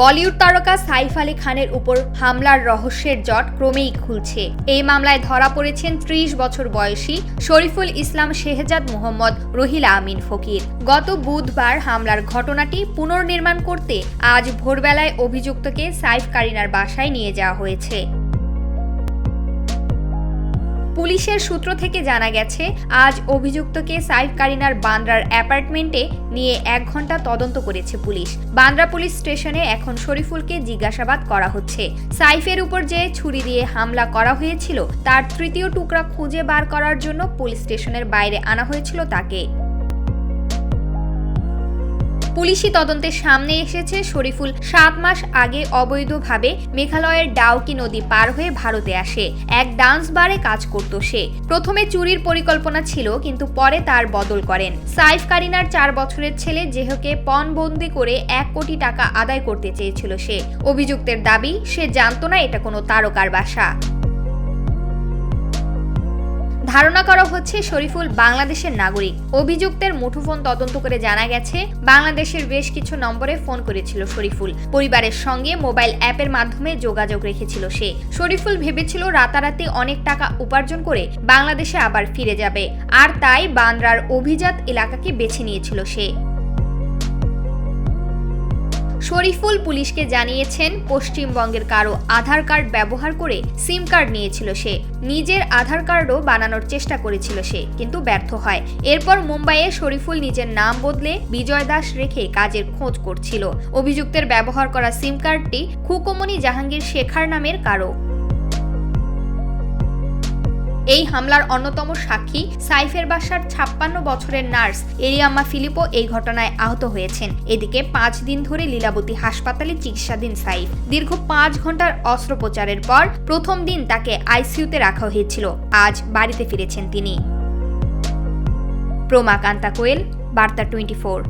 বলিউড তারকা সাইফ আলী খানের উপর হামলার রহস্যের জট ক্রমেই খুলছে। এই মামলায় ধরা পড়েছেন ৩০ বছর বয়সী শরীফুল ইসলাম শেহজাদ মোহাম্মদ রহিলা আমিন ফকির। গত বুধবার হামলার ঘটনাটি পুনর্নির্মাণ করতে আজ ভোরবেলায় অভিযুক্তকে সাইফ কারিনার বাসায় নিয়ে যাওয়া হয়েছে। পুলিশের সূত্র থেকে জানা গেছে, আজ অভিযুক্তকে সাইফ কারিনার বান্দ্রার অ্যাপার্টমেন্টে নিয়ে ১ ঘন্টা তদন্ত করেছে পুলিশ। বান্দ্রা পুলিশ স্টেশনে এখন শরীফুলকে জিজ্ঞাসাবাদ করা হচ্ছে। সাইফের উপর যে ছুরি দিয়ে হামলা করা হয়েছিল তার তৃতীয় টুকরা খুঁজে বার করার জন্য পুলিশ স্টেশনের বাইরে আনা হয়েছিল তাকে। পুলিশি তদন্তের সামনে এসেছে, শরীফুল ৭ মাস আগে অবৈধভাবে মেঘালয়ের ডাউকি নদী পার হয়ে ভারতে আসে। এক ডান্স বারে কাজ করত সে। প্রথমে চুরির পরিকল্পনা ছিল, কিন্তু পরে তার বদল করেন। সাইফ কারিনার ৪ বছরের ছেলে জেহকে পণবন্দি করে ১ কোটি টাকা আদায় করতে চেয়েছিল সে। অভিযুক্তের দাবি, সে জানত না এটা কোনো তারকার বাসা। ধারণা করা হচ্ছে শরীফুল বাংলাদেশের নাগরিক। অভিযুক্তের মুঠোফোন তদন্ত করে জানা গেছে, বাংলাদেশের বেশ কিছু নম্বরে ফোন করেছিল শরীফুল। পরিবারের সঙ্গে মোবাইল অ্যাপের মাধ্যমে যোগাযোগ রেখেছিল সে। শরীফুল ভেবেছিল রাতারাতি অনেক টাকা উপার্জন করে বাংলাদেশে আবার ফিরে যাবে, আর তাই বান্দ্রার অভিজাত এলাকাকে বেছে নিয়েছিল সে। শরীফুল পুলিশকে জানিয়েছেন, পশ্চিমবঙ্গের কারো আধার কার্ড ব্যবহার করে সিম কার্ড নিয়েছিল সে। নিজের আধার কার্ডও বানানোর চেষ্টা করেছিল সে, কিন্তু ব্যর্থ হয়। এরপর মুম্বাইয়ে শরীফুল নিজের নাম বদলে বিজয় দাস রেখে কাজের খোঁজ করছিল। অভিযুক্তের ব্যবহার করা সিম কার্ডটি খুকুমনি জাহাঙ্গীর শেখার নামের কারো। এই হামলার অন্যতম সাক্ষী সাইফের বাসার ৫৬ বছরের নার্স এরিয়াম্মা ফিলিপো এই ঘটনায় আহত হয়েছেন। এদিকে ৫ দিন ধরে লীলাবতী হাসপাতালে চিকিৎসাধীন সাইফ। দীর্ঘ ৫ ঘন্টার অস্ত্রোপচারের পর প্রথম দিন তাকে আইসিইউতে রাখা হয়েছিল। আজ বাড়িতে ফিরেছেন তিনি। প্রমা কান্তা কোয়েল, বার্তা 24।